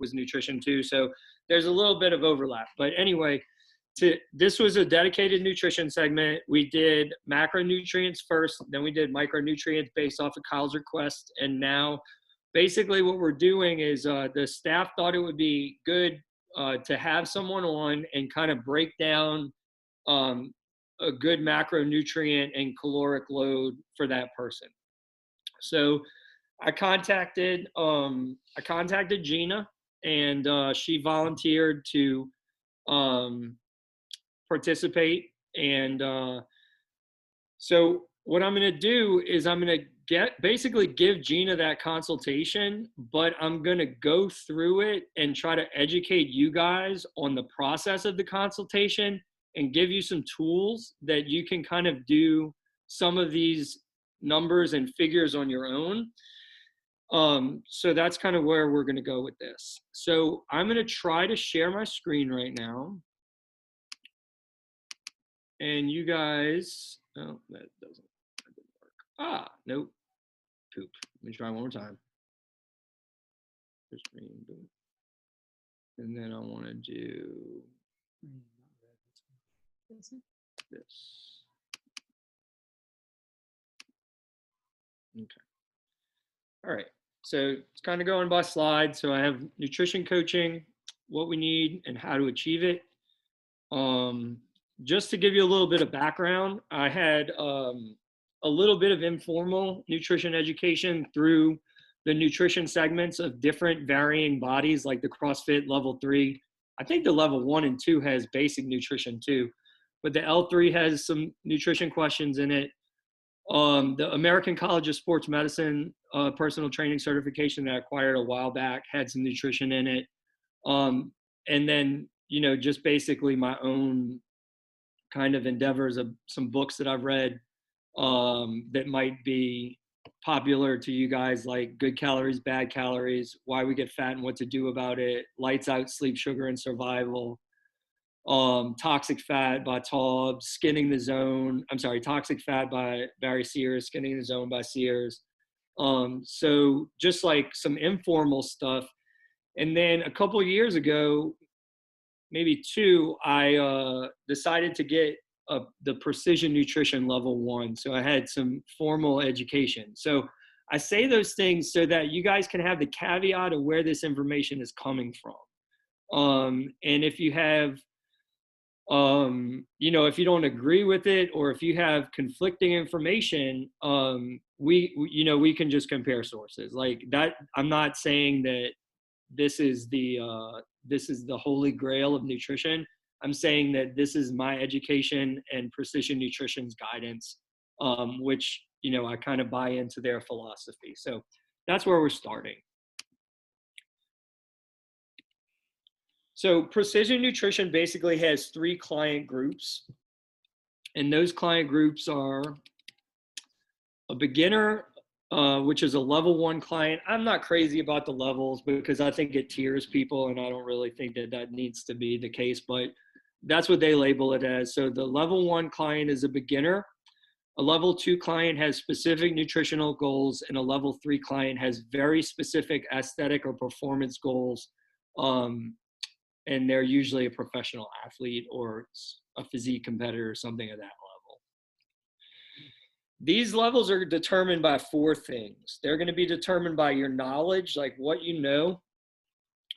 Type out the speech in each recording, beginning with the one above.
was nutrition too. So there's a little bit of overlap. But anyway, this was a dedicated nutrition segment. We did macronutrients first, then we did micronutrients based off of Kyle's request. And now basically what we're doing is the staff thought it would be good to have someone on and kind of break down a good macronutrient and caloric load for that person. So I contacted Gina, and she volunteered to participate. And so what I'm going to do is I'm going to basically give Gina that consultation, but I'm going to go through it and try to educate you guys on the process of the consultation and give you some tools that you can kind of do some of these numbers and figures on your own. So that's kind of where we're going to go with this. So I'm going to try to share my screen right now. And you guys, oh, that didn't work. Ah, nope. Poop. Let me try one more time. And then I want to do this. Okay. All right. So it's kind of going by slide. So I have nutrition coaching, what we need, and how to achieve it. Just to give you a little bit of background, I had a little bit of informal nutrition education through the nutrition segments of different varying bodies, like the CrossFit Level 3. I think the Level 1 and 2 has basic nutrition too, but the L3 has some nutrition questions in it. The American College of Sports Medicine personal training certification that I acquired a while back had some nutrition in it. And then, you know, just basically my own kind of endeavors of some books that I've read that might be popular to you guys, like Good Calories, Bad Calories, Why We Get Fat and What to Do About It, Lights Out, Sleep, Sugar, and Survival, Toxic Fat by Taub, Toxic Fat by Barry Sears, Skinning the Zone by Sears. So just like some informal stuff. And then a couple of years ago, maybe 2, I decided to get the Precision Nutrition Level 1. So I had some formal education. So I say those things so that you guys can have the caveat of where this information is coming from. And if you have, you know, if you don't agree with it, or if you have conflicting information, we can just compare sources like that. I'm not saying that this is the holy grail of nutrition. I'm saying that this is my education and Precision Nutrition's guidance, which, you know, I kind of buy into their philosophy. So that's where we're starting. So Precision Nutrition basically has 3 client groups. And those client groups are a beginner, which is a Level 1 client. I'm not crazy about the levels because I think it tiers people, and I don't really think that that needs to be the case, but that's what they label it as. So the Level 1 client is a beginner. A Level 2 client has specific nutritional goals, and a Level 3 client has very specific aesthetic or performance goals. And they're usually a professional athlete or a physique competitor or something at that level. These levels are determined by 4 things. They're going to be determined by your knowledge, like what you know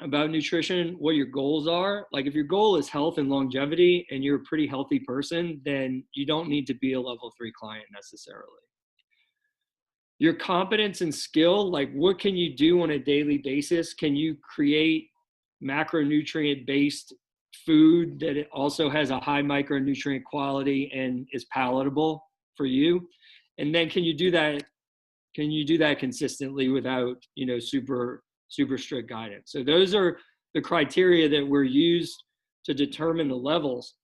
about nutrition, what your goals are. Like if your goal is health and longevity and you're a pretty healthy person, then you don't need to be a Level 3 client necessarily. Your competence and skill, like what can you do on a daily basis? Can you create macronutrient-based food that it also has a high micronutrient quality and is palatable for you? And then can you do that consistently without, you know, super strict guidance? So those are the criteria that were used to determine the levels.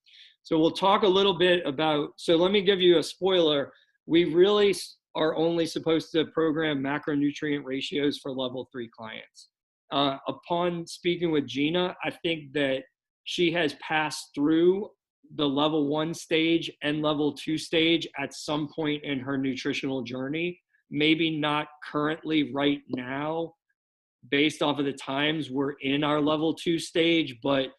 So we'll talk a little bit about, so let me give you a spoiler. We really are only supposed to program macronutrient ratios for Level 3 clients. Upon speaking with Gina, I think that she has passed through the Level 1 stage and Level 2 stage at some point in her nutritional journey. Maybe not currently right now, based off of the times we're in our level 2 stage, but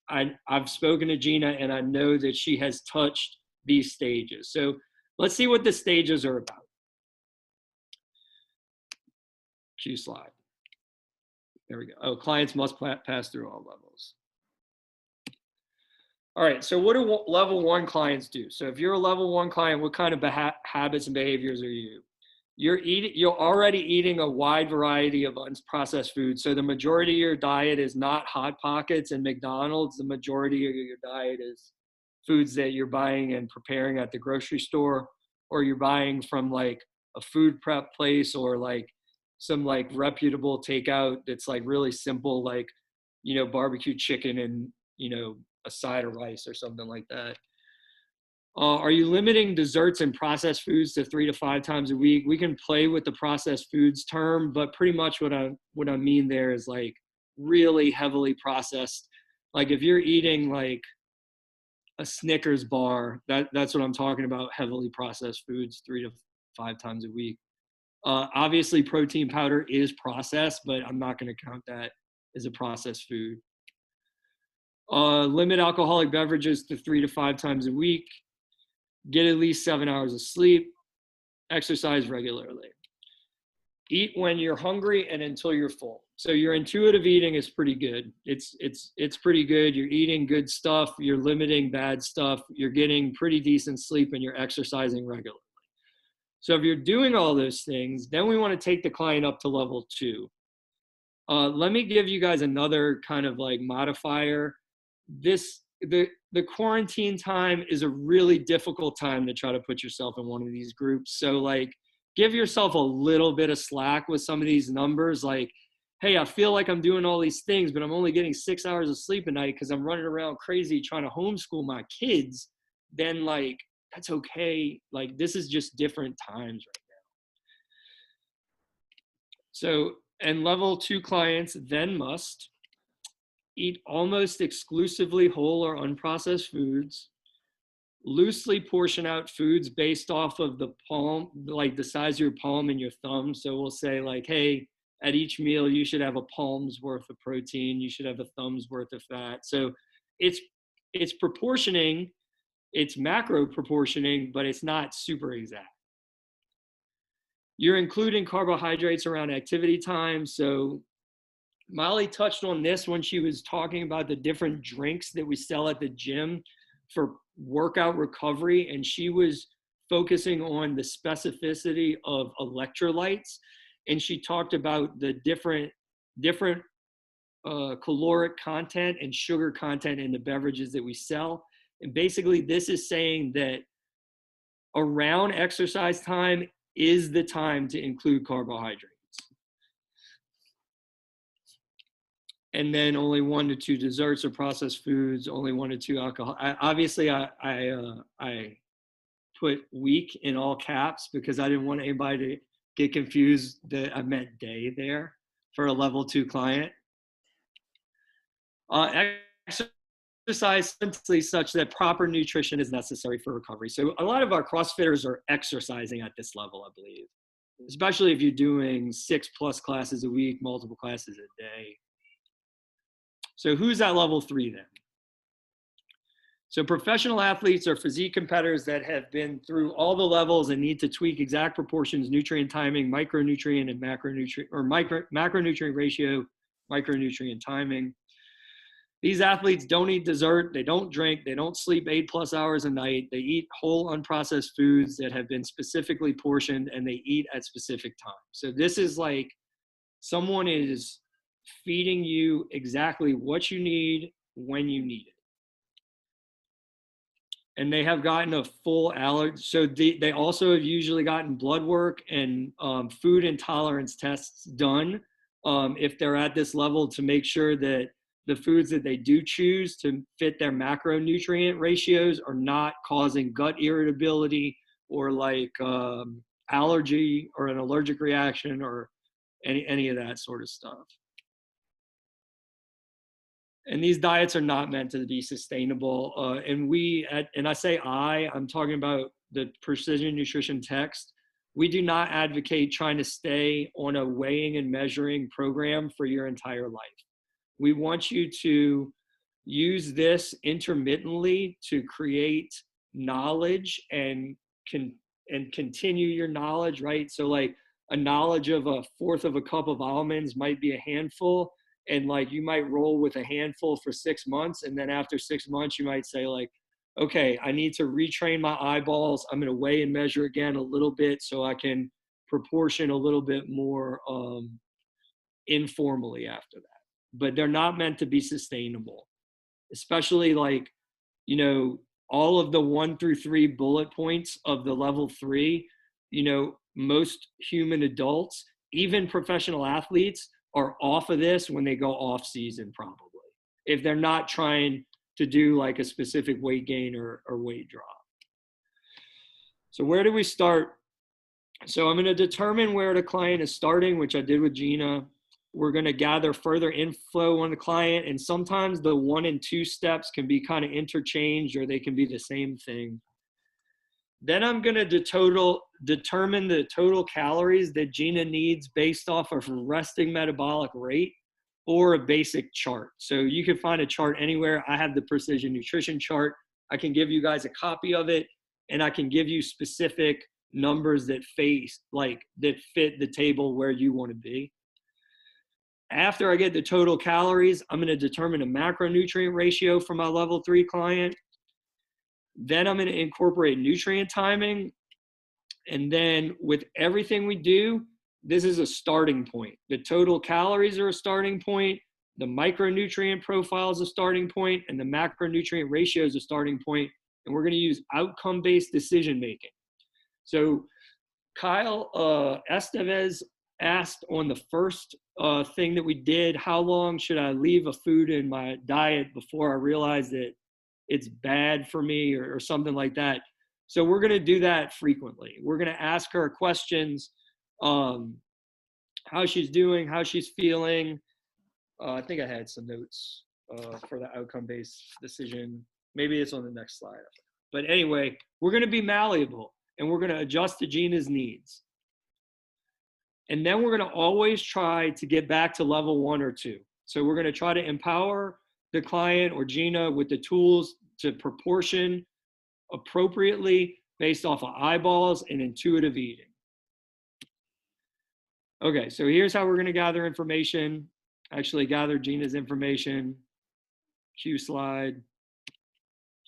I've spoken to Gina and I know that she has touched these stages. So let's see what the stages are about. Cue slide. There we go. Oh, clients must pass through all levels. All right, so what do level 1 clients do? So if you're a level 1 client, what kind of habits and behaviors are you? You're already eating a wide variety of unprocessed foods. So the majority of your diet is not Hot Pockets and McDonald's. The majority of your diet is foods that you're buying and preparing at the grocery store, or you're buying from like a food prep place, or like some like reputable takeout that's like really simple, like, you know, barbecue chicken and, you know, a side of rice or something like that. Are you limiting desserts and processed foods to 3 to 5 times a week? We can play with the processed foods term, but pretty much what I mean there is like really heavily processed. Like if you're eating like a Snickers bar, that's what I'm talking about, heavily processed foods 3 to 5 times a week. Obviously protein powder is processed, but I'm not going to count that as a processed food. Limit alcoholic beverages to 3 to 5 times a week. Get at least 7 hours of sleep. Exercise regularly. Eat when you're hungry and until you're full. So your intuitive eating is pretty good. It's pretty good. You're eating good stuff. You're limiting bad stuff. You're getting pretty decent sleep and you're exercising regularly. So if you're doing all those things, then we want to take the client up to level 2. Let me give you guys another kind of like modifier. The quarantine time is a really difficult time to try to put yourself in one of these groups. So like give yourself a little bit of slack with some of these numbers. Like, hey, I feel like I'm doing all these things, but I'm only getting 6 hours of sleep a night because I'm running around crazy trying to homeschool my kids. Then like, that's okay. Like this is just different times right now. So, and level 2 clients then must eat almost exclusively whole or unprocessed foods, loosely portion out foods based off of the palm, like the size of your palm and your thumb. So we'll say like, hey, at each meal, you should have a palm's worth of protein. You should have a thumb's worth of fat. So it's proportioning, it's macro proportioning, but it's not super exact. You're including carbohydrates around activity time. So Molly touched on this when she was talking about the different drinks that we sell at the gym for workout recovery, and she was focusing on the specificity of electrolytes, and she talked about the different caloric content and sugar content in the beverages that we sell. And basically this is saying that around exercise time is the time to include carbohydrates. And then only 1 to 2 desserts or processed foods, only 1 to 2 alcohol. I put week in all caps because I didn't want anybody to get confused that I meant day there for a level 2 client. Exercise simply such that proper nutrition is necessary for recovery. So a lot of our CrossFitters are exercising at this level, I believe, especially if you're doing 6+ classes a week, multiple classes a day. So who's at level 3 then? So professional athletes are physique competitors that have been through all the levels and need to tweak exact proportions, nutrient timing, micronutrient and macronutrient, or macronutrient ratio, micronutrient timing. These athletes don't eat dessert, they don't drink, they don't sleep 8+ hours a night, they eat whole unprocessed foods that have been specifically portioned, and they eat at specific times. So this is like someone is feeding you exactly what you need when you need it. And they have gotten a full allergy. So they also have usually gotten blood work and food intolerance tests done if they're at this level, to make sure that the foods that they do choose to fit their macronutrient ratios are not causing gut irritability or like allergy or an allergic reaction or any of that sort of stuff. And these diets are not meant to be sustainable. And I say I'm talking about the Precision Nutrition text. we do not advocate trying to stay on a weighing and measuring program for your entire life. We want you to use this intermittently to create knowledge and continue your knowledge, right? So like a knowledge of a fourth of a cup of almonds might be a handful, and like you might roll with a handful for 6 months, and then after 6 months you might say like, okay, I need to retrain my eyeballs. I'm going to weigh and measure again a little bit so I can proportion a little bit more informally after that. But they're not meant to be sustainable, especially like, you know, all of the 1 through 3 bullet points of the level 3, you know, most human adults, even professional athletes, are off of this when they go off season, probably, if they're not trying to do like a specific weight gain or weight drop. So where do we start? So I'm going to determine where the client is starting, which I did with Gina. We're going to gather further info on the client, and sometimes the 1 and 2 steps can be kind of interchanged, or they can be the same thing. Then I'm going to determine the total calories that Gina needs based off of resting metabolic rate or a basic chart. So you can find a chart anywhere. I have the Precision Nutrition chart. I can give you guys a copy of it, and I can give you specific numbers that fit the table where you want to be. After I get the total calories, I'm going to determine a macronutrient ratio for my level 3 client. Then I'm going to incorporate nutrient timing. And then with everything we do, this is a starting point. The total calories are a starting point. The micronutrient profile is a starting point, and the macronutrient ratio is a starting point. And we're going to use outcome-based decision making. So Kyle Estevez asked on the first thing that we did, how long should I leave a food in my diet before I realize that it's bad for me, or something like that. So we're going to do that frequently. We're going to ask her questions, how she's doing, how she's feeling. I think I had some notes for the outcome-based decision. Maybe it's on the next slide. But anyway, we're going to be malleable, and we're going to adjust to Gina's needs. And then we're going to always try to get back to level 1 or 2. So we're going to try to empower the client or Gina with the tools to proportion appropriately based off of eyeballs and intuitive eating. Okay, so here's how we're going to gather information. Actually gather Gina's information. Cue slide.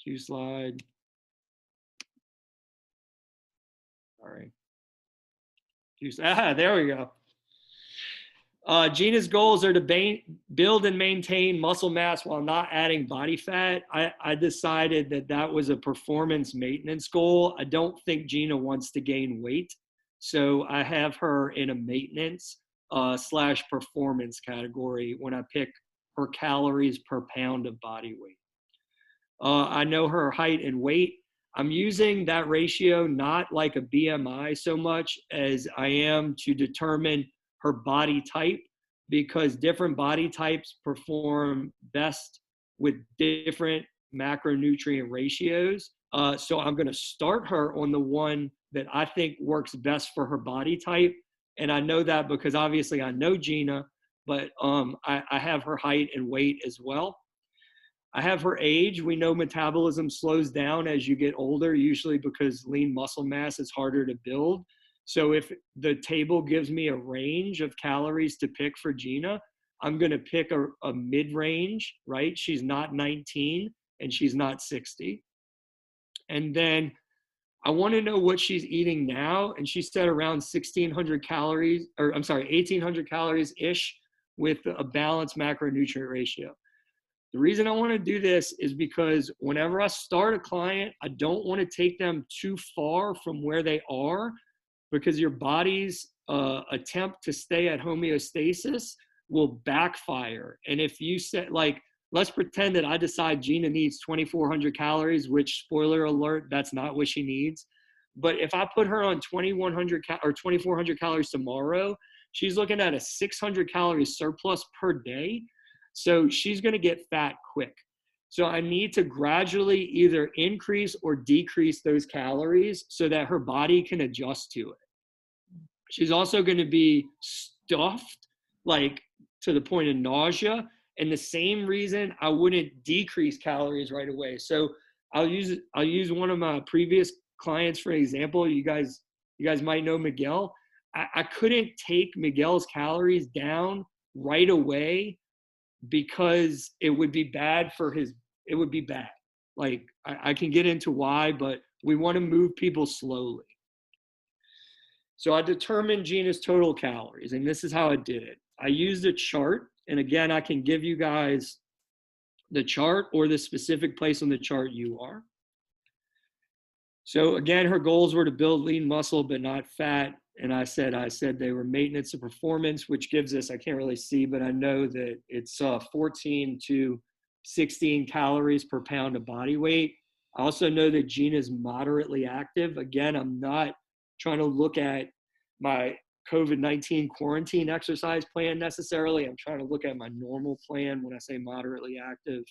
Cue slide. All right. There we go. Gina's goals are to build and maintain muscle mass while not adding body fat. I decided that was a performance maintenance goal. I don't think Gina wants to gain weight. So I have her in a maintenance / performance category when I pick her calories per pound of body weight. I know her height and weight. I'm using that ratio not like a BMI so much as I am to determine her body type, because different body types perform best with different macronutrient ratios. So I'm going to start her on the one that I think works best for her body type. And I know that because obviously I know Gina, but I have her height and weight as well. I have her age. We know metabolism slows down as you get older, usually because lean muscle mass is harder to build. So if the table gives me a range of calories to pick for Gina, I'm going to pick a mid-range, right? She's not 19 and she's not 60. And then I want to know what she's eating now. And she said around 1,600 calories, or I'm sorry, 1,800 calories-ish with a balanced macronutrient ratio. The reason I want to do this is because whenever I start a client, I don't want to take them too far from where they are, because your body's attempt to stay at homeostasis will backfire. And if you said, like, let's pretend that I decide Gina needs 2,400 calories, which, spoiler alert, that's not what she needs. But if I put her on 2,100 or 2,400 calories tomorrow, she's looking at a 600 calorie surplus per day. So she's going to get fat quick. So I need to gradually either increase or decrease those calories so that her body can adjust to it. She's also going to be stuffed, like to the point of nausea. And the same reason I wouldn't decrease calories right away. So I'll use one of my previous clients for an example. You guys might know Miguel. I couldn't take Miguel's calories down right away because it would be bad for his. It would be bad. Like I can get into why, but we want to move people slowly. So I determined Gina's total calories, and this is how I did it. I used a chart, and again, I can give you guys the chart or the specific place on the chart you are. So again, her goals were to build lean muscle, but not fat. And I said they were maintenance of performance, which gives us, I can't really see, but I know that it's 14 to 16 calories per pound of body weight. I also know that Gina's moderately active. Again, I'm not trying to look at my COVID-19 quarantine exercise plan necessarily. I'm trying to look at my normal plan when I say moderately active.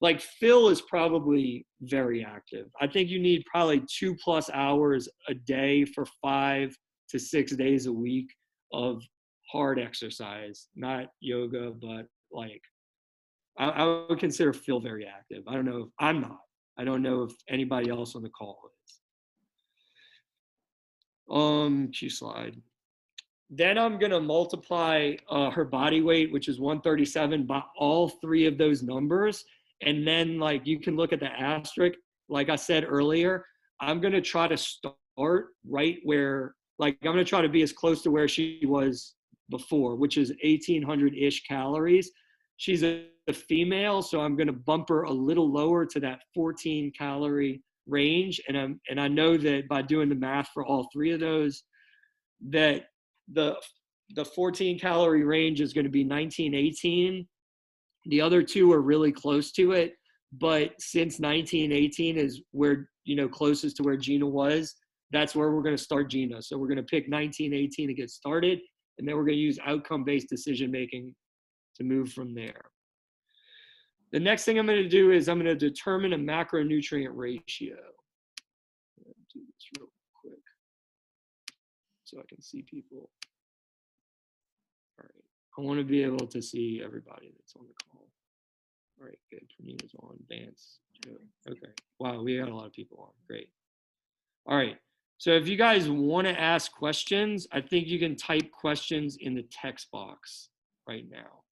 Like Phil is probably very active. I think you need probably 2+ hours a day for 5 to 6 days a week of hard exercise, not yoga, but like I would consider Phil very active. I don't know if I'm not. I don't know if anybody else on the call is. Q slide. Then I'm gonna multiply her body weight, which is 137, by all 3 of those numbers. And then like you can look at the asterisk, like I said earlier, I'm gonna try to start right where, like I'm gonna try to be as close to where she was before, which is 1,800-ish calories. She's a female, so I'm gonna bump her a little lower to that 14 calorie range. And I know that by doing the math for all 3 of those, that the 14 calorie range is going to be 1918. The other 2 are really close to it, but since 1918 is where, closest to where Gina was, that's where we're going to start Gina. So we're going to pick 1918 to get started, and then we're going to use outcome-based decision making to move from there. The next thing I'm going to do is I'm going to determine a macronutrient ratio. I'll do this real quick so I can see people. All right. I want to be able to see everybody that's on the call. All right, good. Pernina's on. Vance, Joe. Okay. Wow, we got a lot of people on. Great. All right. So if you guys want to ask questions, I think you can type questions in the text box right now.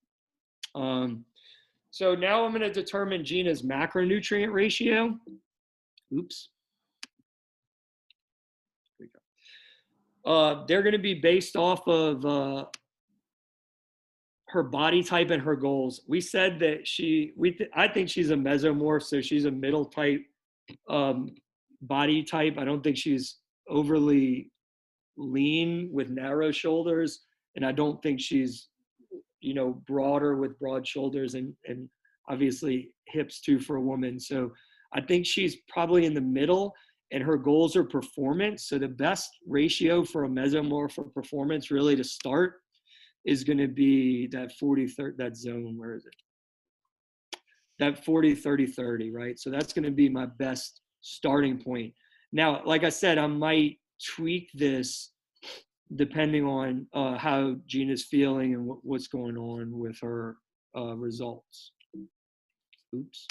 So now I'm going to determine Gina's macronutrient ratio. Oops. Here we go. They're going to be based off of her body type and her goals. We said that I think she's a mesomorph, so she's a middle type body type. I don't think she's overly lean with narrow shoulders, and I don't think she's, broader with broad shoulders and obviously hips too for a woman. So I think she's probably in the middle, and her goals are performance. So the best ratio for a mesomorph for performance really to start is going to be that 40-30, that zone, where is it? That 40-30-30, right? So that's going to be my best starting point. Now, like I said, I might tweak this depending on how Gina's feeling and what's going on with her results. Oops.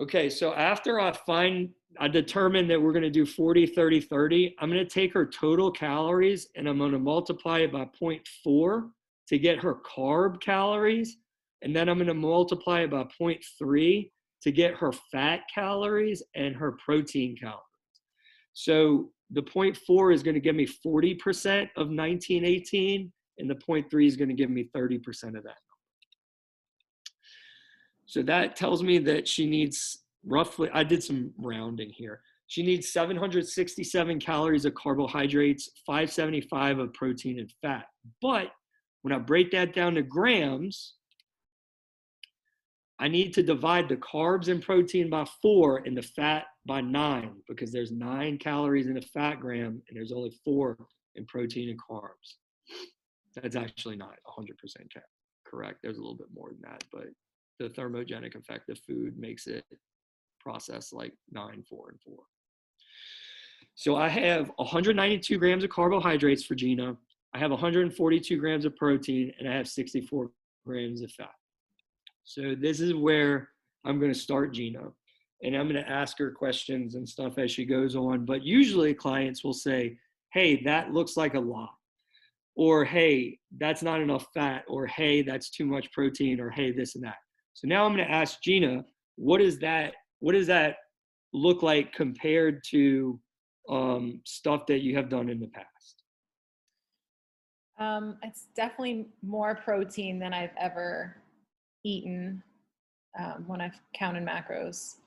Okay, so after I determine that we're going to do 40-30-30, I'm going to take her total calories and I'm going to multiply it by 0.4 to get her carb calories. And then I'm going to multiply it by 0.3 to get her fat calories and her protein calories. So the 0.4 is going to give me 40% of 1918, and the 0.3 is going to give me 30% of that. So that tells me that she needs roughly, I did some rounding here. She needs 767 calories of carbohydrates, 575 of protein and fat. But when I break that down to grams, I need to divide the carbs and protein by 4 and the fat by 9, because there's 9 calories in a fat gram and there's only 4 in protein and carbs. That's actually not 100% correct. There's a little bit more than that, but the thermogenic effect of food makes it process like 9, 4, and 4. So I have 192 grams of carbohydrates for Gina. I have 142 grams of protein, and I have 64 grams of fat. So this is where I'm going to start Gina. And I'm going to ask her questions and stuff as she goes on. But usually clients will say, hey, that looks like a lot. Or, hey, that's not enough fat. Or, hey, that's too much protein. Or, hey, this and that. So now I'm going to ask Gina, what does that look like compared to stuff that you have done in the past? It's definitely more protein than I've ever eaten when I've counted macros.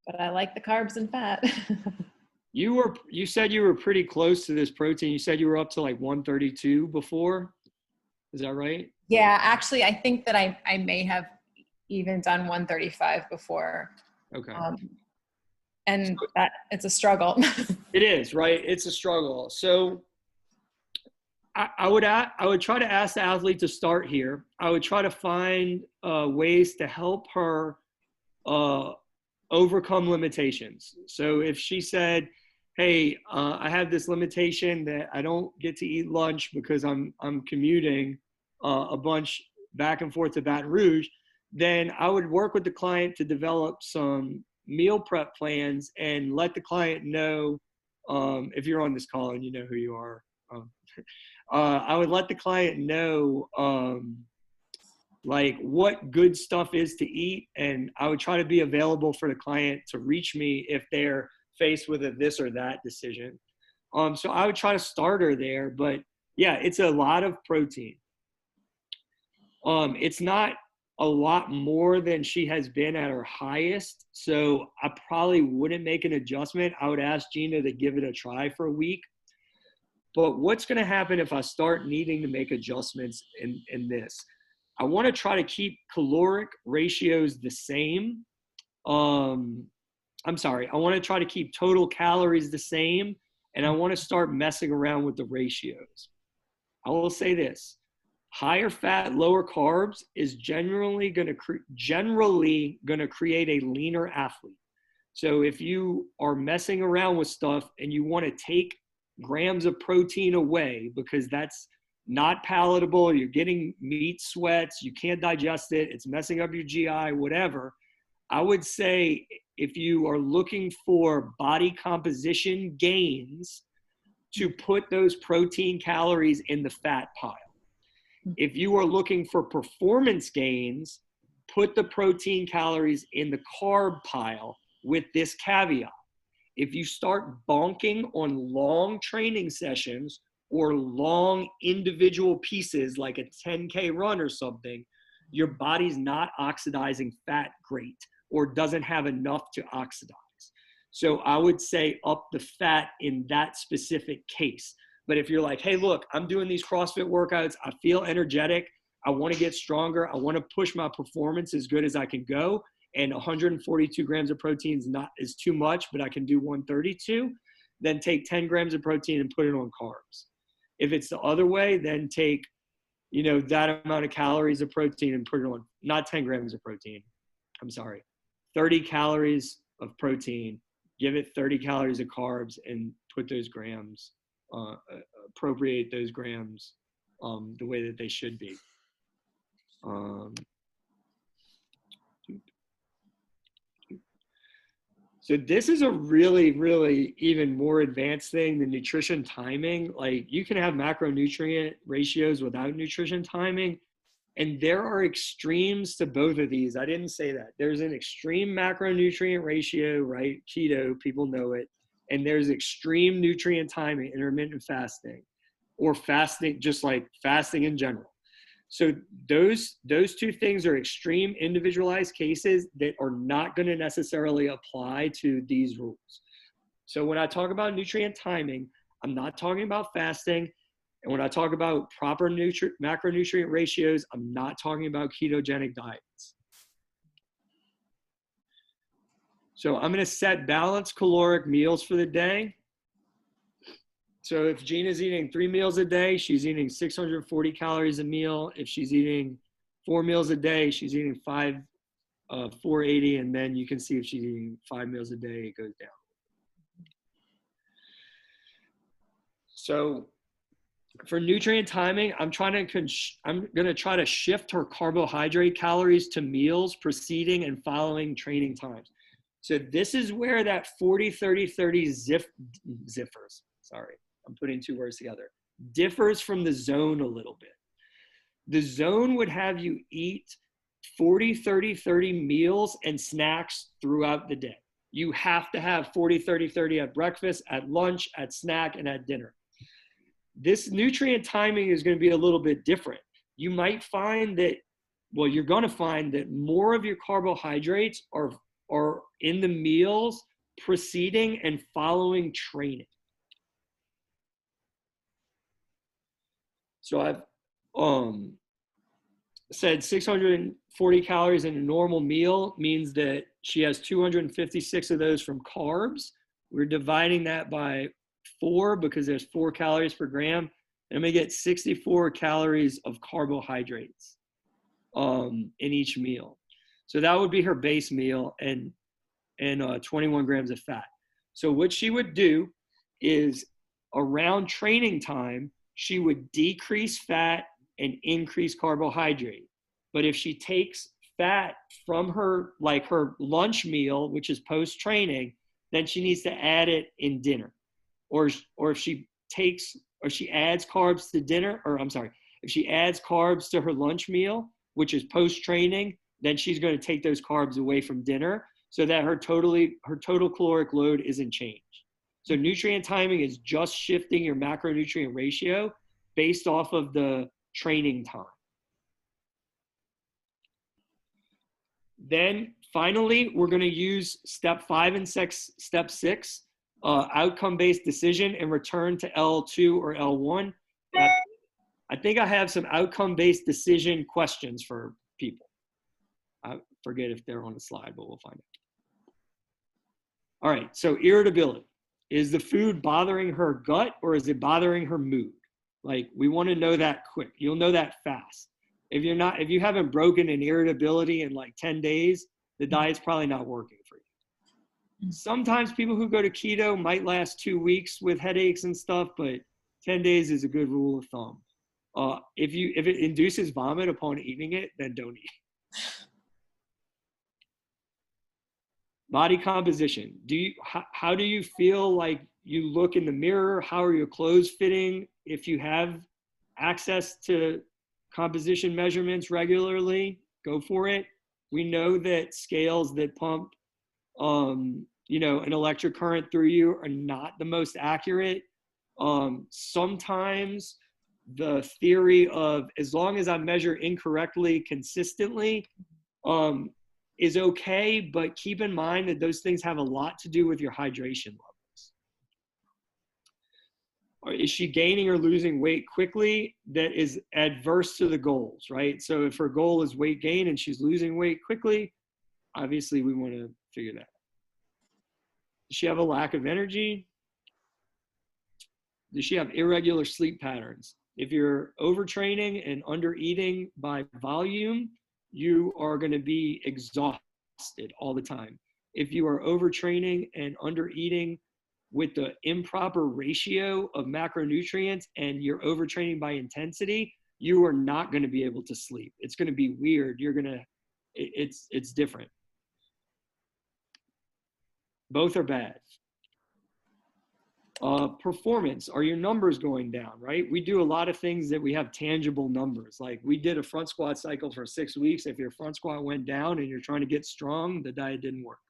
But I like the carbs and fat. You said you were pretty close to this protein. You said you were up to like 132 before. Is that right? Yeah, actually, I think that I may have even done 135 before. Okay. And that it's a struggle. It is, right? It's a struggle. So I would try to ask the athlete to start here. I would try to find ways to help her overcome limitations. So if she said, hey, I have this limitation that I don't get to eat lunch because I'm commuting a bunch back and forth to Baton Rouge, then I would work with the client to develop some meal prep plans and let the client know, if you're on this call and you know who you are, I would let the client know like what good stuff is to eat, and I would try to be available for the client to reach me if they're faced with a this or that decision. So I would try to start her there, but yeah, it's a lot of protein. It's not a lot more than she has been at her highest, so I probably wouldn't make an adjustment. I would ask Gina to give it a try for a week. But what's going to happen if I start needing to make adjustments in this? I want to try to keep caloric ratios the same. I want to try to keep total calories the same, and I want to start messing around with the ratios. I will say this: higher fat, lower carbs is generally going to create a leaner athlete. So if you are messing around with stuff and you want to take grams of protein away because that's not palatable, you're getting meat sweats, you can't digest it, it's messing up your GI, whatever, I would say if you are looking for body composition gains, to put those protein calories in the fat pile. If you are looking for performance gains, put the protein calories in the carb pile, with this caveat: if you start bonking on long training sessions or long individual pieces like a 10K run or something, your body's not oxidizing fat great or doesn't have enough to oxidize. So I would say up the fat in that specific case. But if you're like, hey, look, I'm doing these CrossFit workouts, I feel energetic, I want to get stronger, I want to push my performance as good as I can go, and 142 grams of protein is too much, but I can do 132, then take 10 grams of protein and put it on carbs. If it's the other way, then take, that amount of calories of protein and put it on, not 10 grams of protein, 30 calories of protein, give it 30 calories of carbs, and put those grams, appropriate those grams the way that they should be. So this is a really, really even more advanced thing than nutrition timing. Like, you can have macronutrient ratios without nutrition timing. And there are extremes to both of these. I didn't say that. There's an extreme macronutrient ratio, right? Keto, people know it. And there's extreme nutrient timing, intermittent fasting, or fasting, just like fasting in general. So those two things are extreme individualized cases that are not going to necessarily apply to these rules. So when I talk about nutrient timing, I'm not talking about fasting. And when I talk about proper macronutrient ratios, I'm not talking about ketogenic diets. So I'm going to set balanced caloric meals for the day. So if Gina's eating 3 meals a day, she's eating 640 calories a meal. If she's eating 4 meals a day, she's eating 480. And then you can see if she's eating 5 meals a day, it goes down. So for nutrient timing, I'm going to try to shift her carbohydrate calories to meals preceding and following training times. So this is where that 40, 30, 30 ziffers, sorry, I'm putting two words together, differs from the zone a little bit. The zone would have you eat 40, 30, 30 meals and snacks throughout the day. You have to have 40, 30, 30 at breakfast, at lunch, at snack, and at dinner. This nutrient timing is going to be a little bit different. You might find that, well, you're going to find that more of your carbohydrates are in the meals preceding and following training. So I've said 640 calories in a normal meal means that she has 256 of those from carbs. We're dividing that by 4 because there's 4 calories per gram. And I'm gonna get 64 calories of carbohydrates in each meal. So that would be her base meal and 21 grams of fat. So what she would do is around training time, she would decrease fat and increase carbohydrate. But if she takes fat from her, like her lunch meal, which is post-training, then she needs to add it in dinner. Or if she adds carbs to dinner, if she adds carbs to her lunch meal, which is post-training, then she's going to take those carbs away from dinner so that her total caloric load isn't changed. So nutrient timing is just shifting your macronutrient ratio based off of the training time. Then finally, we're going to use step 5 and step 6, outcome-based decision, and return to L2 or L1. I think I have some outcome-based decision questions for people. I forget if they're on the slide, but we'll find it. All right, so irritability. Is the food bothering her gut or is it bothering her mood? Like, we want to know that quick. You'll know that fast. If you haven't broken an irritability in like 10 days, the diet's probably not working for you. Sometimes people who go to keto might last 2 weeks with headaches and stuff, but 10 days is a good rule of thumb. If it induces vomit upon eating it, then don't eat. Body composition. How do you feel like you look in the mirror? How are your clothes fitting? If you have access to composition measurements regularly, go for it. We know that scales that pump, an electric current through you are not the most accurate. Sometimes the theory of as long as I measure incorrectly consistently, is okay, but keep in mind that those things have a lot to do with your hydration levels. Or is she gaining or losing weight quickly? That is adverse to the goals, right? So if her goal is weight gain and she's losing weight quickly, obviously we want to figure that out. Does she have a lack of energy? Does she have irregular sleep patterns? If you're overtraining and under eating by volume, you are going to be exhausted all the time. If you are overtraining and under eating with the improper ratio of macronutrients and you're overtraining by intensity, you are not going to be able to sleep. It's going to be weird. It's different. Both are bad. Performance, are your numbers going down, right? We do a lot of things that we have tangible numbers. Like we did a front squat cycle for 6 weeks. If your front squat went down and you're trying to get strong, the diet didn't work.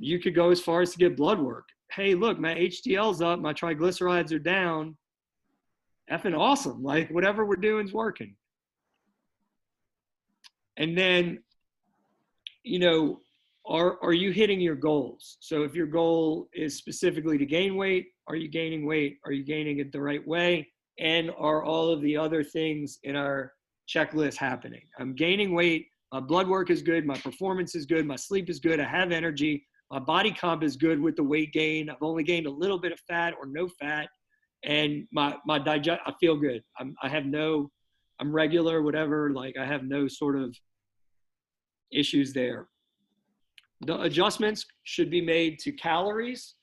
You could go as far as to get blood work. Hey, look, my HDL's up, my triglycerides are down. Effing awesome. Like whatever we're doing is working. And then, are you hitting your goals? So if your goal is specifically to gain weight, are you gaining weight? Are you gaining it the right way? And are all of the other things in our checklist happening? I'm gaining weight. My blood work is good. My performance is good. My sleep is good. I have energy. My body comp is good with the weight gain. I've only gained a little bit of fat or no fat. And my digest, I feel good. I'm regular, whatever. Like I have no sort of issues there. The adjustments should be made to calories.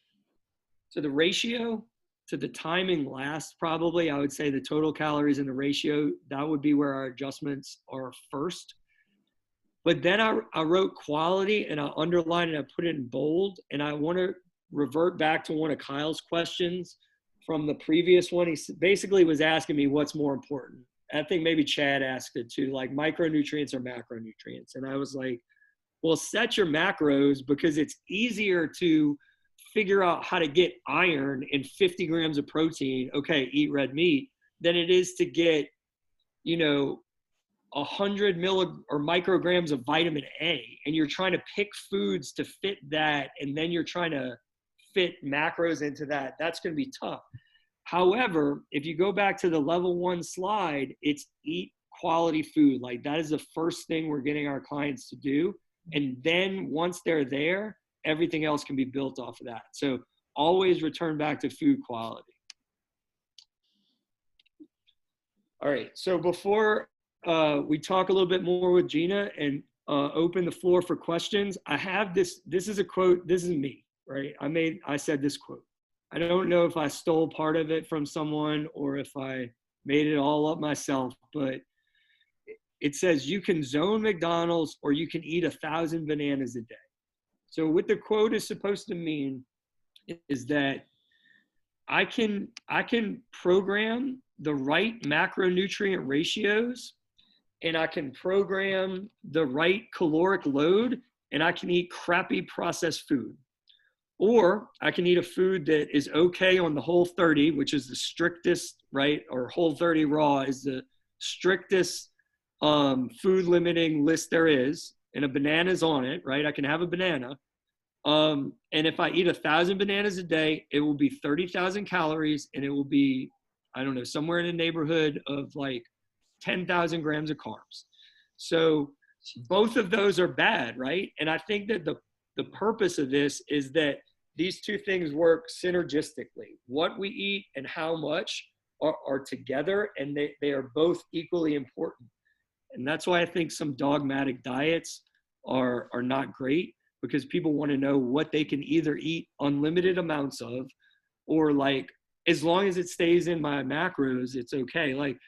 So the ratio to the timing last, probably, I would say the total calories and the ratio, that would be where our adjustments are first. But then I wrote quality and I underlined and I put it in bold. And I want to revert back to one of Kyle's questions from the previous one. He basically was asking me what's more important. I think maybe Chad asked it too, like micronutrients or macronutrients. And I was like, well, set your macros, because it's easier to figure out how to get iron in 50 grams of protein. Okay, eat red meat, than it is to get, 100 or micrograms of vitamin A, and you're trying to pick foods to fit that, and then you're trying to fit macros into that. That's going to be tough. However, if you go back to the level 1 slide, it's eat quality food. Like, that is the first thing we're getting our clients to do. And then once they're there, everything else can be built off of that. So always return back to food quality. All right, so before we talk a little bit more with Gina and open the floor for questions, I have this is a quote. This is me, right? I said this quote. I don't know if I stole part of it from someone or if I made it all up myself, but it says, you can zone McDonald's or you can eat 1,000 bananas a day. So what the quote is supposed to mean is that I can program the right macronutrient ratios, and I can program the right caloric load, and I can eat crappy processed food. Or I can eat a food that is okay on the Whole30, which is the strictest, right? Or Whole30 raw is the strictest food limiting list there is, and a banana's on it, right? I can have a banana. And if I eat 1,000 bananas a day, it will be 30,000 calories, and it will be, I don't know, somewhere in the neighborhood of like 10,000 grams of carbs. So both of those are bad, right? And I think that the purpose of this is that these two things work synergistically. What we eat and how much are together, and they are both equally important. And that's why I think some dogmatic diets are not great, because people want to know what they can either eat unlimited amounts of, or like, as long as it stays in my macros, it's okay. Like,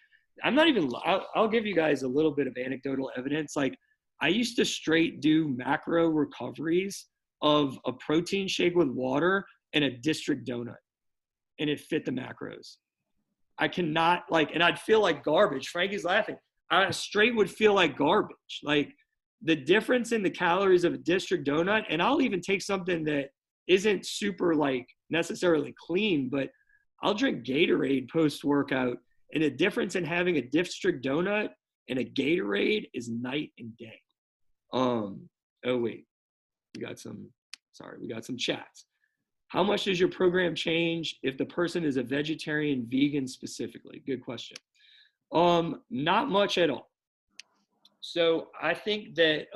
I'll give you guys a little bit of anecdotal evidence. Like, I used to straight do macro recoveries of a protein shake with water and a district donut, and it fit the macros. I cannot, like, and I'd feel like garbage. Frankie's laughing. I straight would feel like garbage. Like, the difference in the calories of a district donut, and I'll even take something that isn't super like necessarily clean, but I'll drink Gatorade post-workout, and the difference in having a district donut and a Gatorade is night and day. Oh wait, we got some chats. How much does your program change if the person is a vegetarian, vegan specifically? Good question. Not much at all. So I think that